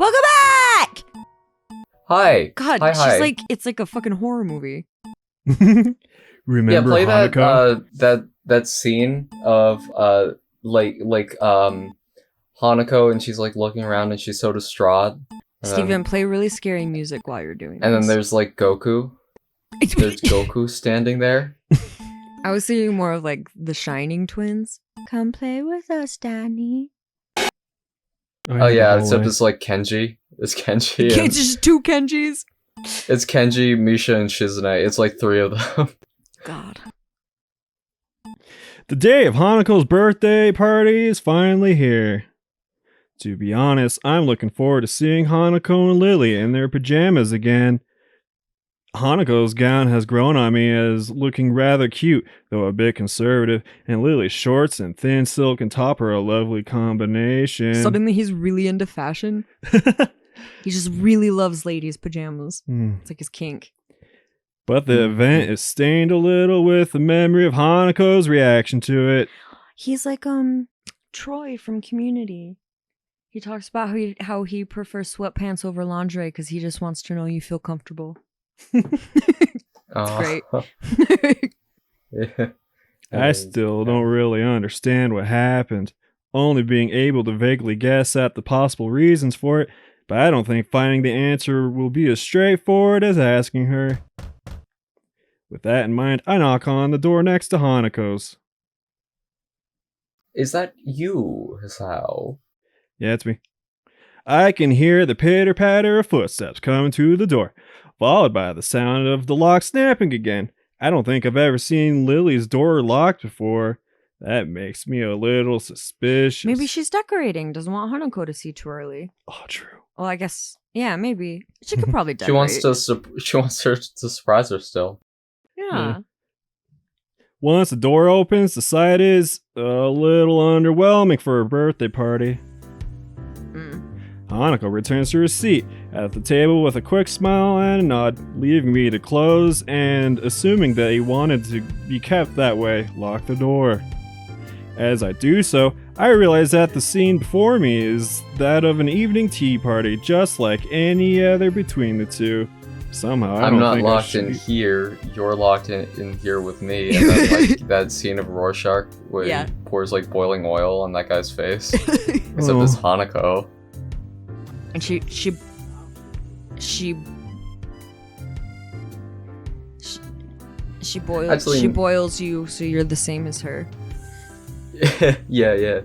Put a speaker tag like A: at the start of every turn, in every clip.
A: Welcome back!
B: Hi.
A: God,
B: hi,
A: she's
B: hi.
A: like, it's like a fucking horror movie.
C: Remember
B: Yeah, play
C: Hanako?
B: that scene of Hanako, and she's like looking around and she's so distraught.
A: Steven, play really scary music while you're doing
B: And
A: this.
B: then there's like Goku. There's Goku standing there.
A: I was thinking more of like the Shining twins. Come play with us, Danny.
B: Oh yeah,
C: the
B: except
C: hallway.
B: it's like Kenji. It's Kenji.
A: It's just two Kenjis.
B: It's Kenji, Misha, and Shizune. It's like 3 of them.
A: God.
C: The day of Hanako's birthday party is finally here. To be honest, I'm looking forward to seeing Hanako and Lily in their pajamas again. Hanako's gown has grown on me as looking rather cute, though a bit conservative, and Lily's shorts and thin silken top are a lovely combination.
A: Suddenly he's really into fashion. He just really loves ladies' pajamas. It's like his kink.
C: But the event is stained a little with the memory of Hanako's reaction to it.
A: He's like Troy from Community. He talks about how he prefers sweatpants over lingerie because he just wants to know you feel comfortable. It's great.
B: Yeah.
C: I still don't really understand what happened, only being able to vaguely guess at the possible reasons for it, but I don't think finding the answer will be as straightforward as asking her. With that in mind, I knock on the door next to Hanako's.
B: Is that you, Hisao?
C: Yeah, it's me. I can hear the pitter-patter of footsteps coming to the door, followed by the sound of the lock snapping again. I don't think I've ever seen Lily's door locked before. That makes me a little suspicious.
A: Maybe she's decorating, doesn't want Hanako to see too early.
C: Oh, true.
A: Well, I guess, yeah, maybe. She could probably decorate.
B: She wants her to surprise her still.
A: Yeah.
C: Once the door opens, the sight is a little underwhelming for a birthday party. Hanako returns to her seat at the table with a quick smile and a nod, leaving me to close and, assuming that he wanted to be kept that way, lock the door. As I do so, I realize that the scene before me is that of an evening tea party, just like any other between the two. Somehow, I
B: I'm
C: don't
B: not
C: think
B: locked in here. You're locked in here with me. And then, like, that scene of Rorschach where
A: Yeah.
B: he pours like boiling oil on that guy's face. Except
C: Oh.
B: it's Hanako.
A: And she boils
B: Actually-
A: she boils you so you're the same as her.
B: Yeah.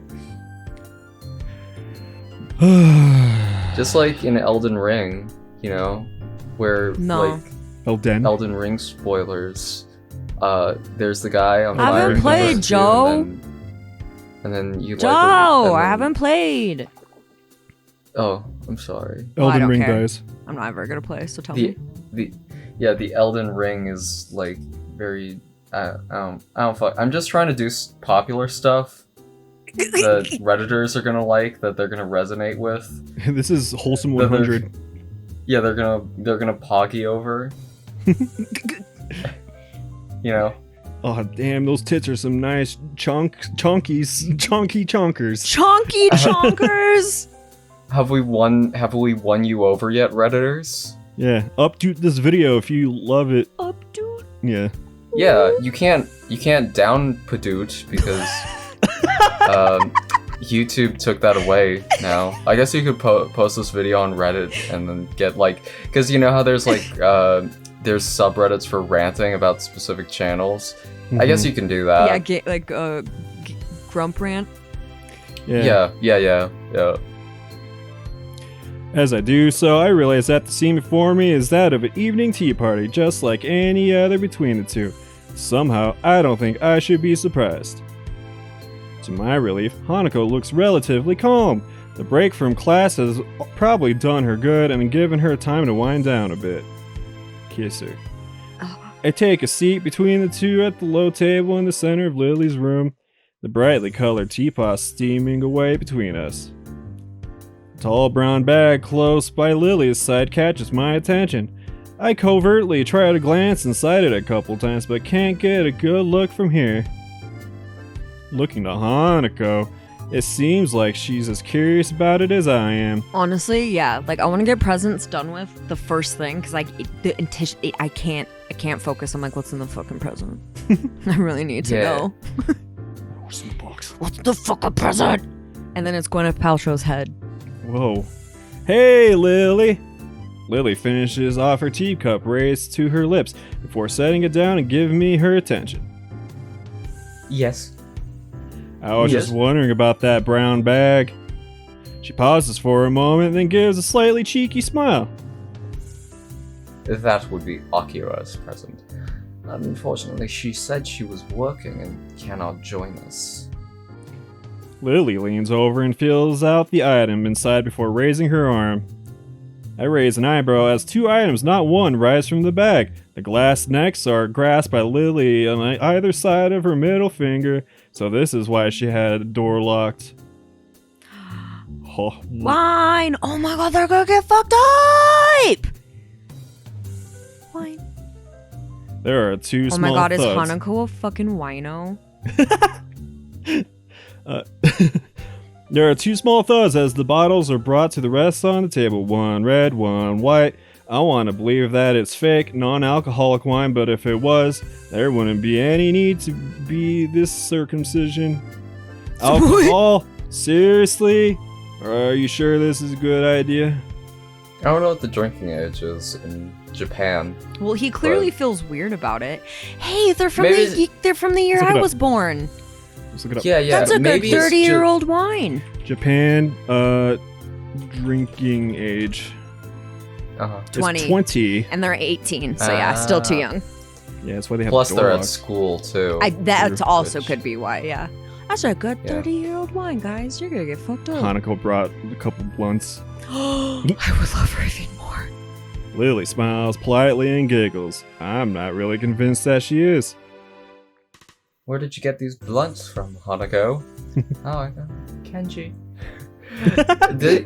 B: Just like in Elden Ring, you know, where
A: No.
B: like
C: Elden.
B: Elden Ring spoilers. There's the guy on
A: I
B: fire.
A: haven't
B: who
A: played,
B: goes to,
A: Joe.
B: And then you
A: Joe,
B: like.
A: I haven't played.
B: Oh, I'm sorry.
A: Well, I
C: Elden
A: don't
C: Ring,
A: care.
C: guys.
A: I'm not ever gonna play, so tell
B: The
A: me.
B: the Elden Ring is like very. I don't fuck. I'm just trying to do popular stuff that Redditors are gonna like, that they're gonna resonate with.
C: This is Wholesome
B: That they're-
C: 100.
B: Yeah, they're gonna poggy over. You know.
C: Oh, damn, those tits are some nice chunky chonkers.
A: Chonky chonkers!
B: Have we won you over yet, Redditors?
C: Yeah, update this video if you love it.
A: Up, dude.
C: Yeah.
B: Yeah, you can't down Padoot because YouTube took that away now. I guess you could post this video on Reddit and then get like, because you know how there's like there's subreddits for ranting about specific channels. I guess you can do that.
A: Yeah, get like grump rant.
C: Yeah.
B: Yeah.
C: As I do so, I realize that the scene before me is that of an evening tea party, just like any other between the two. Somehow, I don't think I should be surprised. To my relief, Hanako looks relatively calm. The break from class has probably done her good and given her time to wind down a bit. Kiss her. I take a seat between the two at the low table in the center of Lily's room, the brightly colored teapot steaming away between us. A tall brown bag close by Lily's side catches my attention. I covertly try to glance inside it a couple times, but can't get a good look from here. Looking to Hanako, It seems like she's as curious about it as I am.
A: Honestly, yeah. Like, I want to get presents done with the first thing, because I can't focus on, like, what's in the fucking present. I really need to know.
C: What's in the box?
A: What's the fucking present? And then it's Gwyneth Paltrow's head.
C: Whoa. Hey, Lily! Lily finishes off her teacup raised to her lips before setting it down and giving me her attention.
B: Yes.
C: I was just wondering about that brown bag. She pauses for a moment, then gives a slightly cheeky smile.
B: That would be Akira's present. Unfortunately, she said she was working and cannot join us.
C: Lily leans over and feels out the item inside before raising her arm. I raise an eyebrow as 2 items, not one, rise from the bag. The glass necks are grasped by Lily on either side of her middle finger, so this is why she had the door locked. Oh,
A: Wine! Oh my god, they're gonna get fucked up! Wine.
C: There are 2
A: Oh
C: small
A: my god,
C: thuds.
A: is Hanako a fucking wino?
C: There are 2 small thuds as the bottles are brought to the rest on the table. One red, one white. I want to believe that it's fake, non-alcoholic wine, but if it was, there wouldn't be any need to be this circumcision. Alcohol? Seriously? Are you sure this is a good idea?
B: I don't know what the drinking age is in Japan.
A: Well, he clearly feels weird about it. Hey, they're from
B: Maybe
A: they're from the year
C: Let's look it
A: I
C: up.
A: was born.
C: Let's look it up.
B: Yeah,
A: That's a good
B: maybe it's
A: 30-year-old wine.
C: Japan, drinking age.
B: Uh-huh.
C: It's
A: 20.
C: 20.
A: And they're 18, so yeah, still too young.
C: Yeah, that's why they have
B: Plus,
C: the
B: they're
C: door
B: at
C: locked.
B: school too.
A: That also
B: Which-
A: could be why, yeah. That's a good
B: Yeah.
A: 30-year-old wine, guys. You're gonna get fucked up.
C: Hanako brought a couple blunts.
A: I would love her even more.
C: Lily smiles politely and giggles. I'm not really convinced that she is.
B: Where did you get these blunts from, Hanako? Oh, I know. Kenji.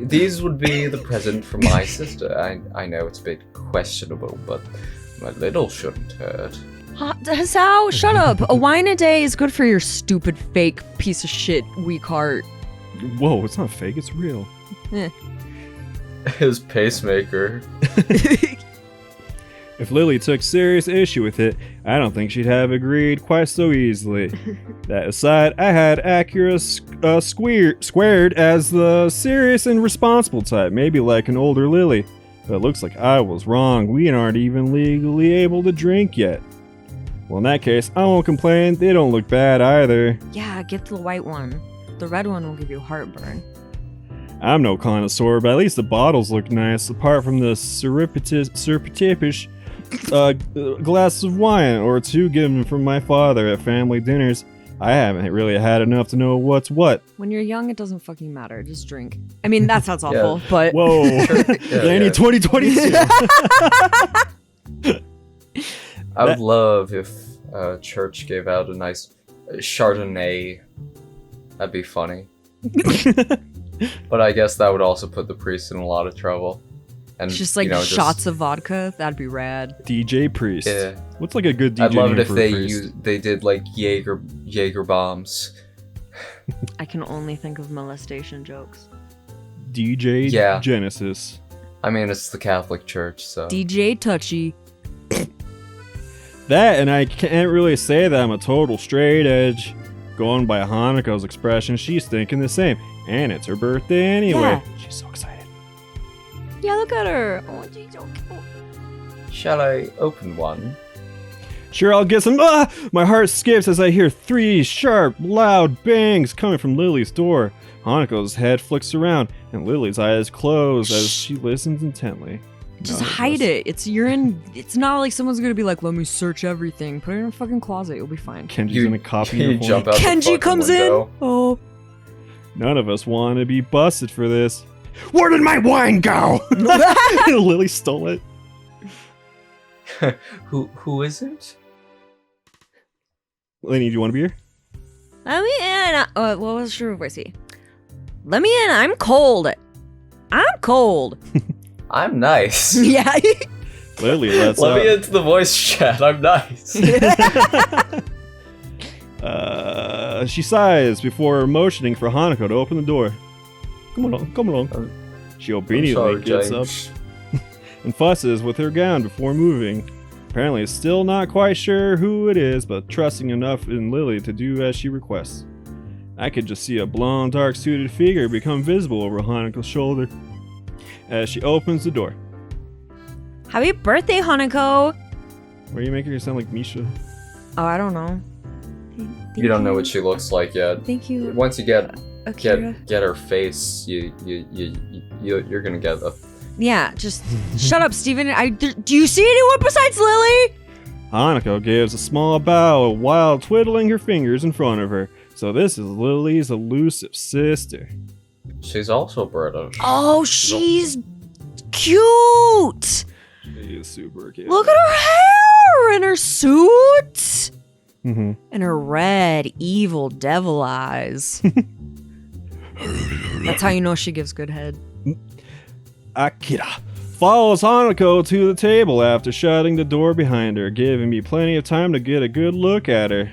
B: These would be the present from my sister. I know it's a bit questionable, but my little shouldn't hurt.
A: Sal, shut up. A wine a day is good for your stupid, fake, piece of shit, weak heart.
C: Whoa, it's not fake, it's real.
B: His pacemaker.
C: If Lily took serious issue with it, I don't think she'd have agreed quite so easily. That aside, I had Akira squared as the serious and responsible type, maybe like an older Lily. But it looks like I was wrong. We aren't even legally able to drink yet. Well, in that case, I won't complain. They don't look bad either.
A: Yeah, get the white one. The red one will give you heartburn.
C: I'm no connoisseur, but at least the bottles look nice, apart from the surreptitious glass of wine or 2 given from my father at family dinners. I haven't really had enough to know what's what.
A: When you're young, it doesn't fucking matter. Just drink. I mean, that sounds awful, but...
C: Whoa. Laney 2022.
B: I would love if church gave out a nice Chardonnay. That'd be funny. But I guess that would also put the priest in a lot of trouble. And
A: Just like shots of vodka, that'd be rad.
C: DJ Priest.
B: Yeah.
C: What's like a good DJ
B: I'd love it
C: name
B: if
C: for a
B: they
C: priest?
B: they did like Jaeger bombs.
A: I can only think of molestation jokes.
C: DJ
B: Yeah.
C: Genesis.
B: I mean, it's the Catholic Church, so.
A: DJ Touchy.
C: That, and I can't really say that I'm a total straight edge. Going by Hanako's expression, she's thinking the same. And it's her birthday anyway.
A: Yeah.
C: She's so excited.
A: Yeah, look at her. Oh, she's so cute.
B: Shall I open one?
C: Sure, I'll get some. My heart skips as I hear 3 sharp, loud bangs coming from Lily's door. Hanako's head flicks around, and Lily's eyes close as she listens intently.
A: Just
C: None of
A: hide
C: us-
A: it. It's not like someone's gonna be like, let me search everything. Put it in a fucking closet. You'll be fine.
C: Kenji's in a copy
B: You
C: uniform.
B: jump out the
A: Kenji
B: fucking
A: comes
B: window.
A: in. Oh.
C: None of us want to be busted for this. Where did my wine go? Lily stole it.
B: Who isn't?
C: Lenny, do you want a beer?
A: Let me in. What was your voice? Let me in. I'm cold. I'm cold.
B: I'm nice.
A: Yeah.
C: Lily, let's
B: Let me into the voice chat. I'm nice.
C: She sighs before motioning for Hanako to open the door. Come along. She obediently gets up and fusses with her gown before moving. Apparently still not quite sure who it is, but trusting enough in Lily to do as she requests. I could just see a blonde, dark-suited figure become visible over Hanako's shoulder as she opens the door.
A: Happy birthday, Hanako!
C: Why are you making her sound like Misha?
A: Oh, I don't know.
B: You don't know what she looks like yet.
A: Thank you.
B: Once you get
A: Akira.
B: her face, you're gonna get a.
A: Yeah, just shut up, Steven. Do you see anyone besides Lily?
C: Hanako gives a small bow while twiddling her fingers in front of her. So this is Lily's elusive sister.
B: She's also British.
A: Oh, she's cute.
C: She is super cute.
A: Look at her hair and her suit.
C: Mm-hmm.
A: And her red, evil devil eyes. That's how you know she gives good head.
C: Akira follows Hanako to the table after shutting the door behind her, giving me plenty of time to get a good look at her.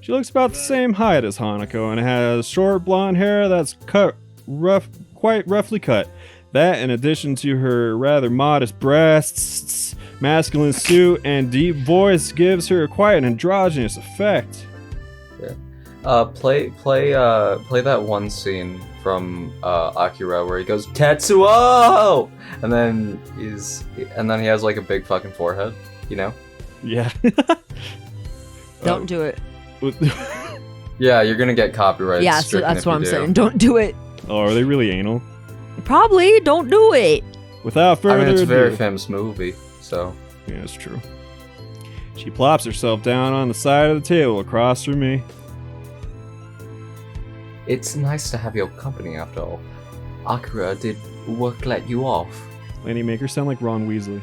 C: She looks about the same height as Hanako and has short blonde hair that's quite roughly cut. That, in addition to her rather modest breasts, masculine suit, and deep voice, gives her quite an androgynous effect.
B: Yeah. Play that one scene from Akira where he goes Tetsuo, and then he has like a big fucking forehead, you know?
C: Yeah.
A: Don't do it.
B: Yeah, you're gonna get copyrighted.
A: Yeah, so that's what I'm saying. Don't do it.
C: Oh, are they really anal?
A: Probably. Don't do it.
C: Without further
B: it's a
C: ado.
B: very famous movie, so.
C: Yeah, it's true. She plops herself down on the side of the table across from me.
B: It's nice to have your company after all. Akira, did work let you off?
C: Lady, make her sound like Ron Weasley.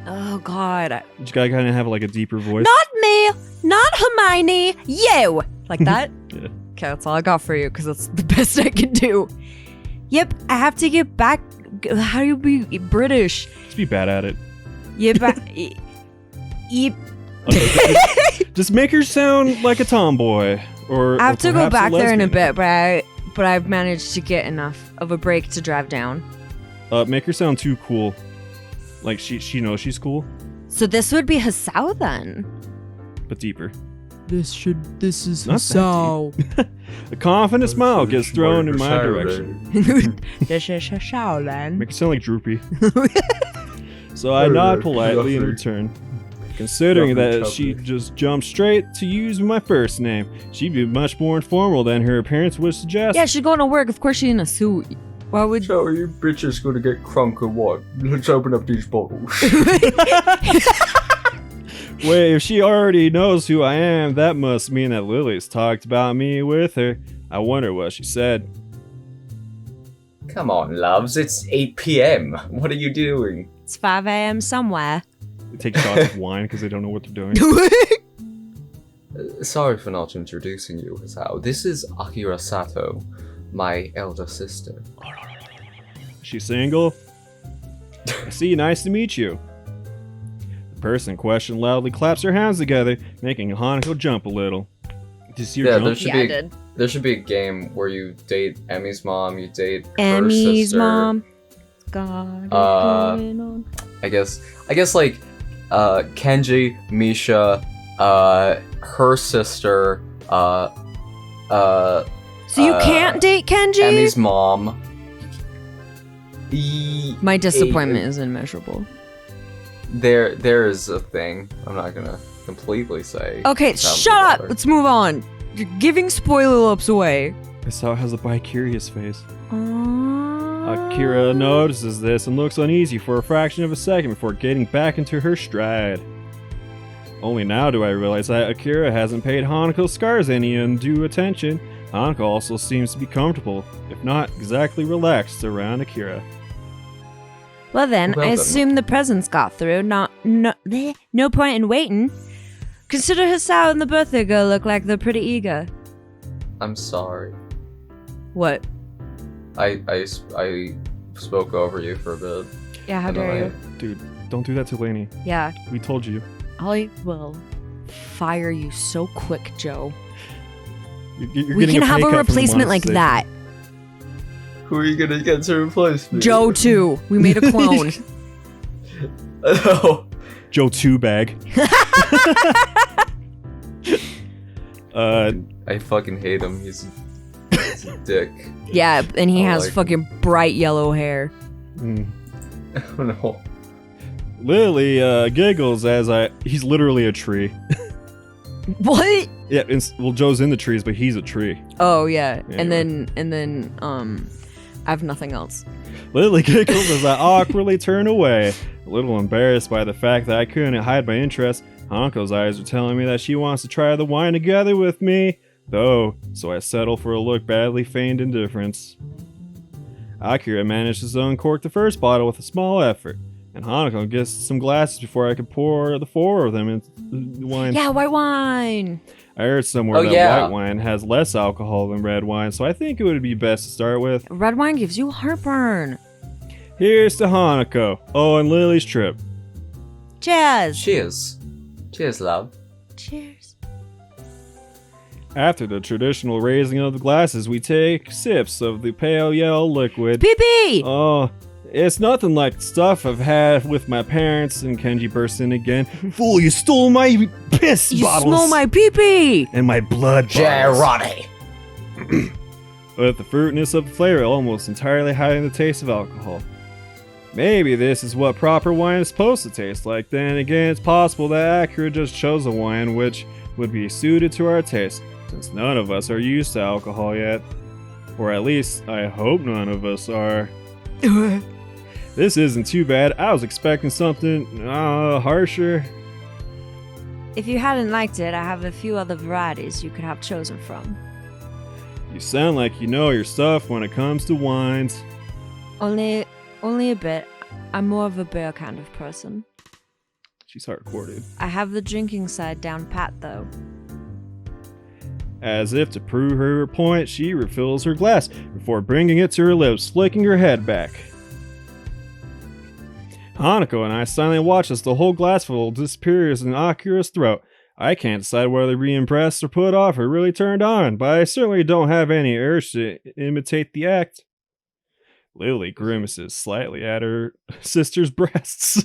A: Oh, God.
C: You gotta kind of have like a deeper voice.
A: Not me. Not Hermione. You. Like that?
C: Yeah.
A: Okay, that's all I got for you because that's the best I can do. Yep, I have to get back. How do you be British?
C: Just be bad at it.
A: Yep. Yep.
C: Okay, just make her sound like a tomboy. Or
A: I have to go
C: perhaps
A: back there in a
C: lesbian.
A: bit, but I've managed to get enough of a break to drive down.
C: Make her sound too cool. Like she knows she's cool,
A: So this would be Hasao then.
C: but deeper.
A: This is
C: Not that A confident smile gets thrown in my direction.
A: This is Hasao then.
C: Make it sound like droopy. So I nod politely in return. Considering that she just jumped straight to use my first name, she'd be much more informal than her appearance would suggest.
A: Yeah, she's going to work. Of course she's in a suit. Why would...
B: So are you bitches gonna get crunk or what? Let's open up these bottles.
C: Wait, if she already knows who I am, that must mean that Lily's talked about me with her. I wonder what she said.
B: Come on, loves, it's 8 p.m. What are you doing?
A: It's 5 a.m. somewhere.
C: They take shots of wine because they don't know what they're doing.
B: Sorry for not introducing you, Hasao. This is Akira Sato, my elder sister.
C: She's single? I see, nice to meet you. The person in question loudly claps her hands together, making Hanako jump a little. Did you see her jump?
A: I did.
B: There should be a game where you date Emmy's mom, you date her
A: Emmy's
B: sister.
A: mom. God.
B: I guess like Kenji, Misha, her sister,
A: So you can't date Kenji?
B: Emmy's mom.
A: My disappointment is immeasurable.
B: There is a thing. I'm not gonna completely say.
A: Okay,
B: without
A: shut up.
B: bother.
A: Let's move on. You're giving spoiler ups away.
C: Hasao has a bi-curious face. Akira notices this and looks uneasy for a fraction of a second before getting back into her stride. Only now do I realize that Akira hasn't paid Hanako's scars any undue attention. Hanako also seems to be comfortable, if not exactly relaxed, around Akira.
A: Well then,
B: Well
A: I
B: then.
A: assume the presents got through. No point in waiting. Consider Hasao and the birthday girl look like they're pretty eager.
B: I'm sorry.
A: What?
B: I spoke over you for a bit.
A: Yeah, how
B: and then
A: dare
B: I-
A: you?
C: Dude, don't do that to Lainey.
A: Yeah,
C: We told you.
A: I will fire you so quick, Joe.
C: You're
A: We
C: getting
A: can have
C: pay
A: a
C: cut from the
A: replacement like
C: monetization.
A: that.
B: Who are you gonna get to replace me?
A: Joe 2. We made a clone.
B: Oh.
C: Joe 2 bag.
B: I fucking hate him. He's a dick.
A: Yeah, and he
B: I
A: has
B: like
A: fucking bright yellow hair.
B: Oh no.
C: Lily giggles as he's literally a tree.
A: What?
C: Yeah, well, Joe's in the trees, but he's a tree.
A: Oh yeah,
C: Anyway.
A: and then I have nothing else.
C: Lily giggles as I awkwardly turn away, a little embarrassed by the fact that I couldn't hide my interest. Hanako's eyes are telling me that she wants to try the wine together with me, though, so I settle for a look badly feigned indifference. Akira manages to uncork the first bottle with a small effort, and Hanako gets some glasses before I could pour the 4 of them into the wine.
A: Yeah, white wine.
C: I heard somewhere that white wine has less alcohol than red wine, so I think it would be best to start with.
A: Red wine gives you heartburn.
C: Here's to Hanako. Oh, and Lily's trip.
A: Cheers.
B: Cheers. Cheers, love.
A: Cheers.
C: After the traditional raising of the glasses, we take sips of the pale yellow liquid.
A: Pee-pee!
C: Oh, it's nothing like the stuff I've had with my parents. And Kenji bursts in again. Fool, you stole my piss
A: You
C: bottles.
A: smell my pee-pee!
C: And my blood bottles.
B: Jarate.
C: With the fruitiness of the flavor almost entirely hiding the taste of alcohol. Maybe this is what proper wine is supposed to taste like. Then again, it's possible that Akira just chose a wine which would be suited to our taste, since none of us are used to alcohol yet. Or at least, I hope none of us are. This isn't too bad. I was expecting something harsher.
A: If you hadn't liked it, I have a few other varieties you could have chosen from.
C: You sound like you know your stuff when it comes to wines.
A: Only a bit. I'm more of a beer kind of person.
C: She's hardcore, dude.
A: I have the drinking side down pat, though.
C: As if to prove her point, she refills her glass before bringing it to her lips, flicking her head back. Hanako and I silently watch as the whole glassful disappears in Akira's throat. I can't decide whether to be impressed or put off or really turned on, but I certainly don't have any urge to imitate the act. Lily grimaces slightly at her sister's breasts.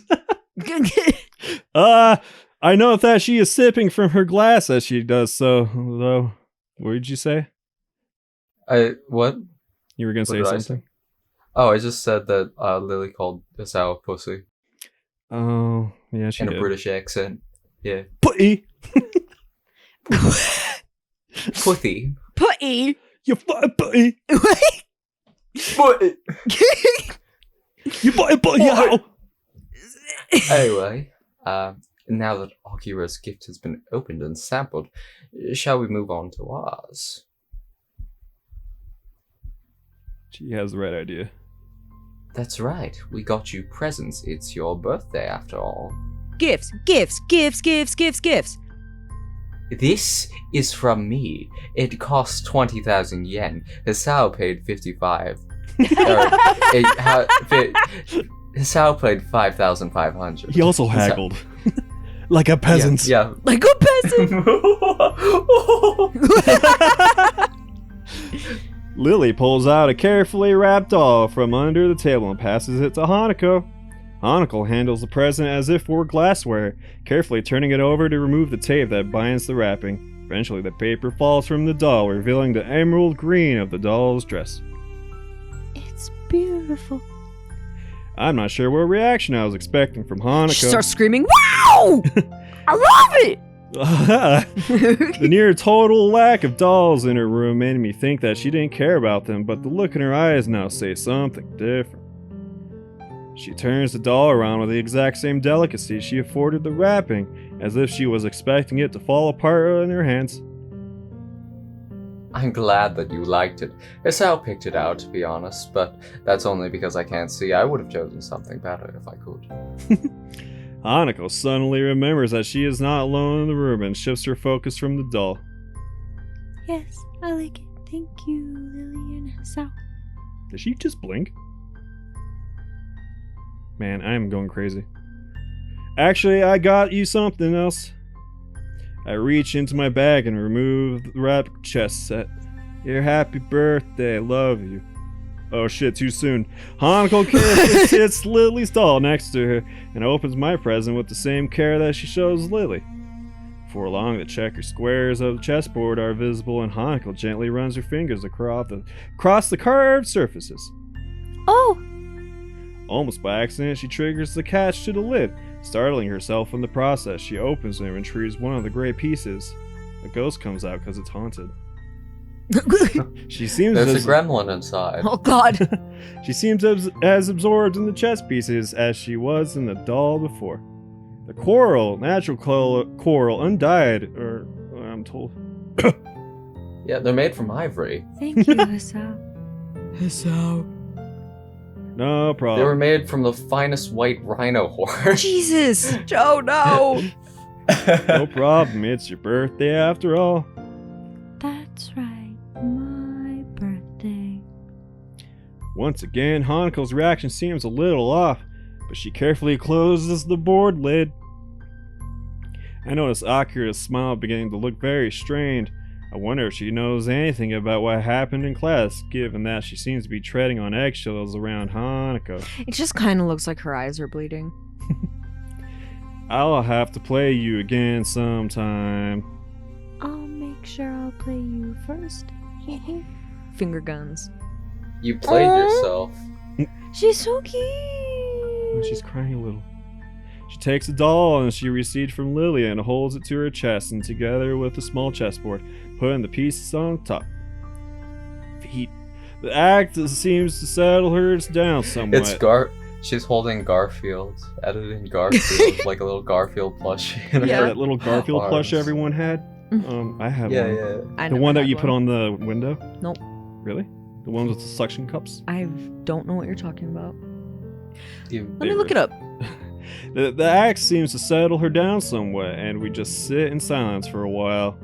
C: I note that she is sipping from her glass as she does so, though. What did you say?
B: What?
C: You were going to say
B: What did I
C: something?
B: Oh, I just said that Lily called Isao a pussy
C: Oh, yeah, she
B: in
C: did.
B: a British accent. Yeah.
C: Putty!
B: Pussy.
A: Putty!
C: You fucking putty!
B: But
C: You fucking putty! Ow!
B: anyway, now that Akira's gift has been opened and sampled, shall we move on to ours?
C: She has the right idea.
B: That's right, we got you presents. It's your birthday after all.
A: Gifts, gifts, gifts, gifts, gifts, gifts.
B: This is from me. It cost 20,000 yen. Hisao paid 55. Hisao paid 5,500.
C: He also haggled. Like a peasant.
B: Yeah.
A: Like a peasant.
C: Lily pulls out a carefully wrapped doll from under the table and passes it to Hanako. Hanako handles the present as if it were glassware, carefully turning it over to remove the tape that binds the wrapping. Eventually, the paper falls from the doll, revealing the emerald green of the doll's dress.
A: It's beautiful.
C: I'm not sure what reaction I was expecting from Hanako.
A: She starts screaming, wow! I love it!
C: The near total lack of dolls in her room made me think that she didn't care about them, but the look in her eyes now say something different. She turns the doll around with the exact same delicacy she afforded the wrapping, as if she was expecting it to fall apart in her hands.
B: I'm glad that you liked it. Hisao picked it out, to be honest, but that's only because I can't see. I would have chosen something better if I could.
C: Hanako suddenly remembers that she is not alone in the room and shifts her focus from the doll.
A: Yes, I like it. Thank you, Lily and Hisao.
C: Did she just blink? Man, I am going crazy. Actually, I got you something else. I reach into my bag and remove the wrapped chest set. Your happy birthday, love you. Oh shit, too soon. Hanako carefully sits Lily's doll next to her and opens my present with the same care that she shows Lily. Before long, the checker squares of the chessboard are visible and Hanako gently runs her fingers across the carved surfaces.
A: Oh!
C: Almost by accident, she triggers the catch to the lid, startling herself in the process. She opens it and retrieves one of the gray pieces. A ghost comes out because it's haunted. She seems
B: There's a gremlin inside.
A: Oh god.
C: She seems as absorbed in the chess pieces as she was in the doll before. The coral, natural coral, undyed, or I'm told.
B: Yeah, they're made from ivory.
A: Thank you, Hisao.
C: No
B: They
C: problem.
B: were made from the finest white rhino horn.
A: Jesus! Joe, no!
C: No problem. It's your birthday after all.
A: That's right, my birthday.
C: Once again, Hanako's reaction seems a little off, but she carefully closes the board lid. I notice Akira's smile beginning to look very strained. I wonder if she knows anything about what happened in class, given that she seems to be treading on eggshells around Hanako.
A: It just kind of looks like her eyes are bleeding.
C: I'll have to play you again sometime.
A: I'll make sure I'll play you first. Finger guns.
B: You played yourself.
A: She's so cute.
C: Oh, she's crying a little. She takes the doll and she received from Lily and holds it to her chest, and together with a small chessboard, putting the pieces on top. Feet. The act seems to settle her down somewhat.
B: It's She's holding Garfield, editing Garfield like a little Garfield plushie.
A: Yeah.
C: That little Garfield plush
B: arms.
C: everyone had. I have
B: Yeah,
C: one.
B: yeah.
A: I
C: The
A: never
C: one that
A: had
C: you put on the window?
A: Nope.
C: Really? The ones with the suction cups?
A: I don't know what you're talking about.
B: Even
A: Let me look it up.
C: The act seems to settle her down somewhat, and we just sit in silence for a while.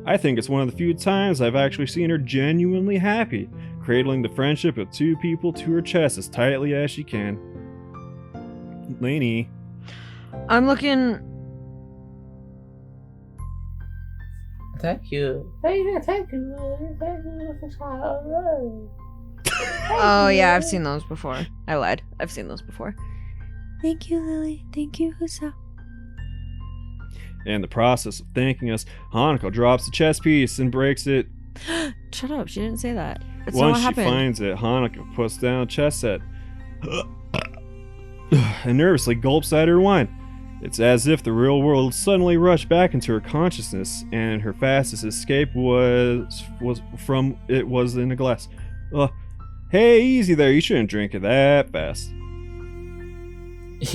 C: I think it's one of the few times I've actually seen her genuinely happy, cradling the friendship of two people to her chest as tightly as she can. Lainey.
A: I'm looking.
B: Thank you.
A: Oh yeah, I've seen those before. I lied. I've seen those before. Thank you, Lily. Thank you, Husa.
C: In the process of thanking us, Hanako drops the chess piece and breaks it.
A: Shut up. She didn't say that. That's not
C: Once
A: what
C: she
A: happened.
C: finds it, Hanako puts down a chess set and nervously gulps at her wine. It's as if the real world suddenly rushed back into her consciousness, and her fastest escape was in a glass. Hey, easy there. You shouldn't drink it that fast.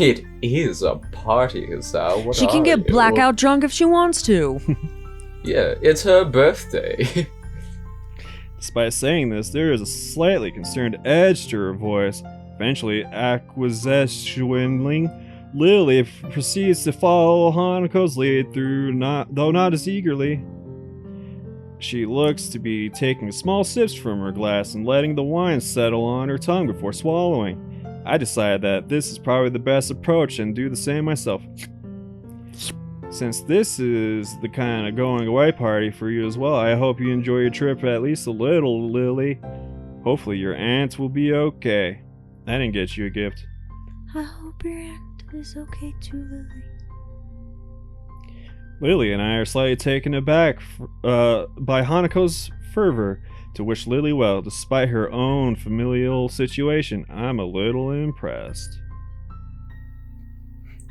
B: It is a party, Sal. What
A: She can
B: are
A: get
B: you?
A: blackout drunk if she wants to.
B: Yeah, it's her birthday.
C: Despite saying this, there is a slightly concerned edge to her voice. Eventually, acquiescing, Lily proceeds to follow Hanako's lead though not as eagerly. She looks to be taking small sips from her glass and letting the wine settle on her tongue before swallowing. I decided that this is probably the best approach and do the same myself. Since this is the kind of going away party for you as well, I hope you enjoy your trip at least a little, Lily. Hopefully your aunt will be okay. I didn't get you a gift.
A: I hope your aunt is okay too, Lily.
C: Lily and I are slightly taken aback by Hanako's fervor to wish Lily well, despite her own familial situation. I'm a little impressed.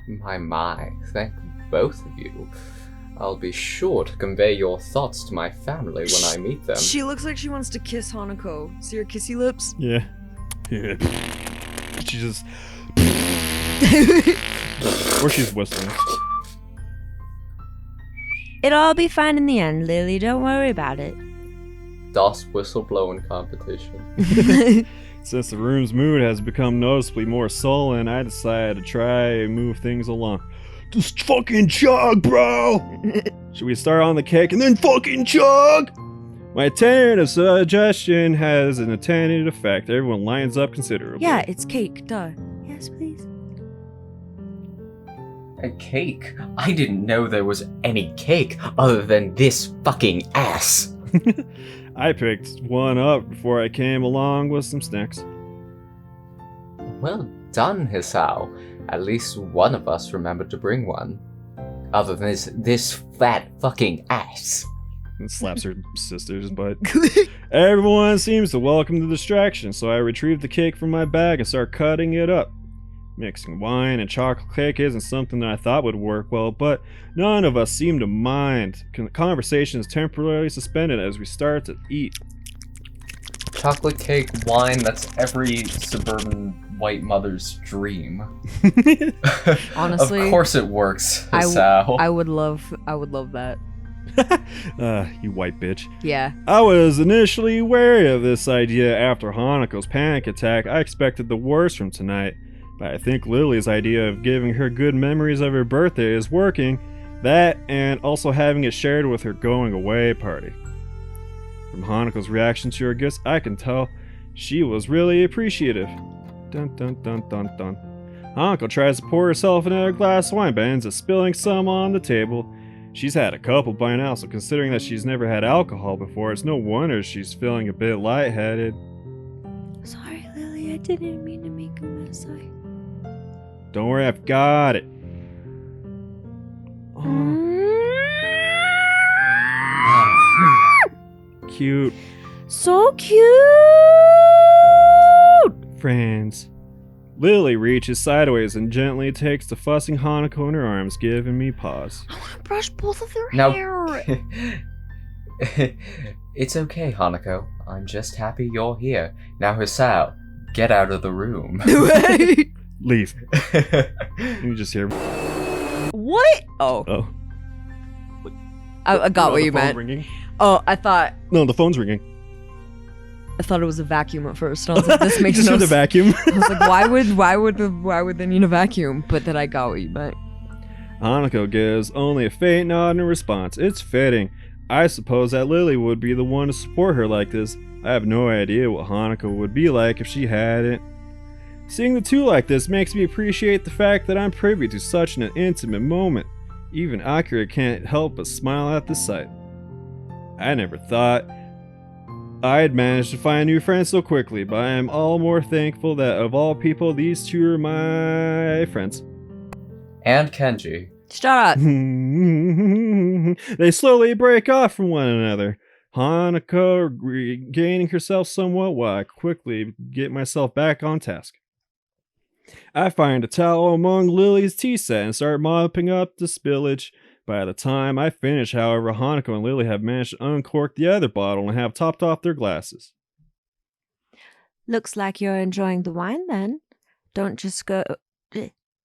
B: My, thank both of you. I'll be sure to convey your thoughts to my family when I meet them.
A: She looks like she wants to kiss Hanako. See her kissy lips?
C: Yeah. She just... or she's whistling.
A: It'll all be fine in the end, Lily. Don't worry about it.
B: DOS whistleblowing competition.
C: Since the room's mood has become noticeably more sullen, I decided to try and move things along. Just fucking chug, bro! Should we start on the cake and then fucking chug? My tentative suggestion has an intended effect. Everyone lines up considerably.
A: Yeah, it's cake. Duh. Yes, please.
B: A cake? I didn't know there was any cake other than this fucking ass.
C: I picked one up before I came along with some snacks.
B: Well done, Hisao. At least one of us remembered to bring one. Other than this fat fucking ass.
C: And slaps her sister's butt. Everyone seems to welcome the distraction, so I retrieve the cake from my bag and start cutting it up. Mixing wine and chocolate cake isn't something that I thought would work well, but none of us seem to mind. Conversation is temporarily suspended as we start to eat.
B: Chocolate cake, wine, that's every suburban white mother's dream.
A: Honestly,
B: of course it works, Hisao.
A: I would love that.
C: You white bitch.
A: Yeah.
C: I was initially wary of this idea after Hanako's panic attack. I expected the worst from tonight, but I think Lily's idea of giving her good memories of her birthday is working. That, and also having it shared with her going away party. From Hanako's reaction to her gifts, I can tell she was really appreciative. Dun dun dun dun dun. Hanako tries to pour herself another glass of wine, but ends up spilling some on the table. She's had a couple by now, so considering that she's never had alcohol before, it's no wonder she's feeling a bit lightheaded.
A: Sorry, Lily, I didn't mean to make a mess.
C: Don't worry, I've got it. Cute.
A: So cute!
C: Friends. Lily reaches sideways and gently takes the fussing Hanako in her arms, giving me pause.
A: I want to brush both of their
B: Now-
A: hair.
B: It's okay, Hanako. I'm just happy you're here. Now, Hisao, get out of the room.
C: Leave. You just hear.
A: What? Oh,
C: Oh.
A: I got what
C: the
A: you
C: phone
A: meant.
C: Ringing.
A: Oh, I thought
C: No, the phone's ringing.
A: it was a vacuum at first. I was like, this makes
C: Just
A: no
C: heard the
A: sense.
C: vacuum.
A: I was like, why would they need a vacuum? But then I got what you meant.
C: Hanako gives only a faint nod in response. It's fitting. I suppose that Lily would be the one to support her like this. I have no idea what Hanako would be like if she hadn't. Seeing the two like this makes me appreciate the fact that I'm privy to such an intimate moment. Even Akira can't help but smile at the sight. I never thought I'd managed to find new friends so quickly, but I am all more thankful that of all people, these two are my friends.
B: And Kenji.
A: Shut up.
C: They slowly break off from one another. Hanako regaining herself somewhat while I quickly get myself back on task. I find a towel among Lily's tea set and start mopping up the spillage. By the time I finish, however, Hanako and Lily have managed to uncork the other bottle and have topped off their glasses.
A: Looks like you're enjoying the wine then.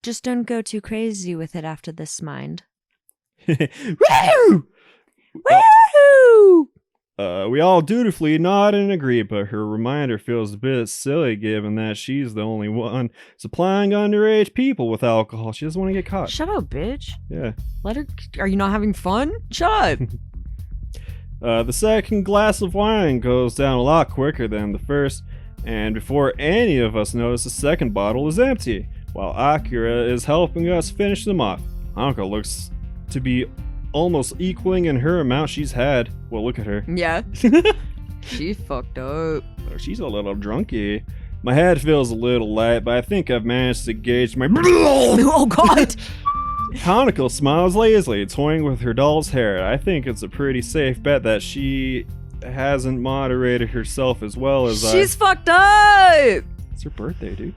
A: Just don't go too crazy with it after this, mind.
C: Woo!
A: Woohoo!
C: We all dutifully nod and agree, but her reminder feels a bit silly given that she's the only one supplying underage people with alcohol. She doesn't want to get caught.
A: Shut up, bitch.
C: Yeah.
A: Let her. Are you not having fun? Shut up.
C: The second glass of wine goes down a lot quicker than the first, and before any of us notice, the second bottle is empty, while Akira is helping us finish them off. Hanako looks to be almost equaling in her amount she's had. Well, look at her.
A: Yeah. She fucked up.
C: Oh, she's a little drunky. My head feels a little light, but I think I've managed to gauge my...
A: Oh, God.
C: Hanako smiles lazily, toying with her doll's hair. I think it's a pretty safe bet that she hasn't moderated herself as well as
A: She's fucked up.
C: It's her birthday, dude.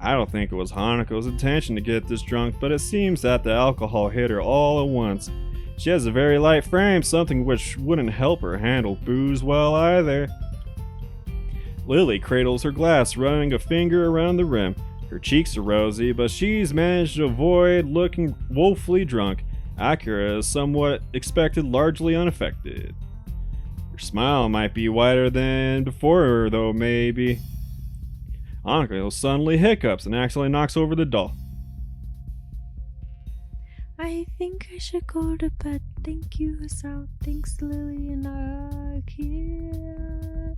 C: I don't think it was Hanako's intention to get this drunk, but it seems that the alcohol hit her all at once. She has a very light frame, something which wouldn't help her handle booze well either. Lily cradles her glass, running a finger around the rim. Her cheeks are rosy, but she's managed to avoid looking woefully drunk. Akira is somewhat expected, largely unaffected. Her smile might be wider than before, though, maybe. Hanako suddenly hiccups and accidentally knocks over the doll.
A: I think I should go to bed. Thank you, Hisao. Thanks, Lily and Akira.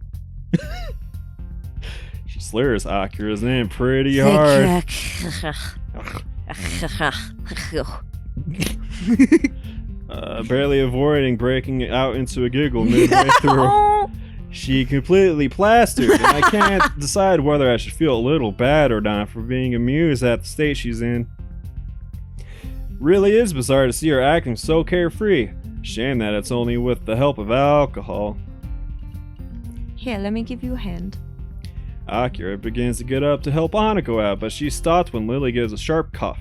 C: She slurs Akira's name pretty hard. Barely avoiding breaking out into a giggle midway through. She completely plastered, and I can't decide whether I should feel a little bad or not for being amused at the state she's in. Really is bizarre to see her acting so carefree. Shame that it's only with the help of alcohol.
A: Here, let me give you a hand.
C: Akira begins to get up to help Hanako out, but she's stopped when Lily gives a sharp cough.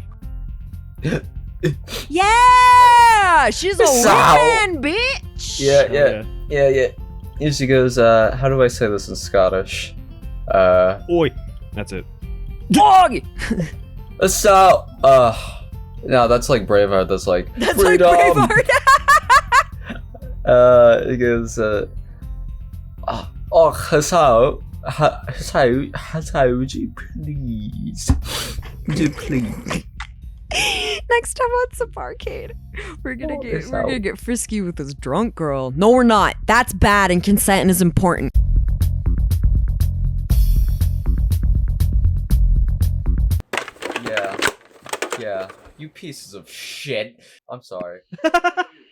A: Yeah! She's a woman, bitch!
B: Yeah. And she goes, how do I say this in Scottish?
C: Oi! That's it.
A: Dog!
B: So, no, that's like Braveheart, that's like, freedom!
A: Like Braveheart.
B: It goes, would you please? Would you please?
A: Next time on SUBPARCADE, we're gonna get frisky with this drunk girl. No, we're not. That's bad, and consent is important.
B: Yeah. You pieces of shit. I'm sorry.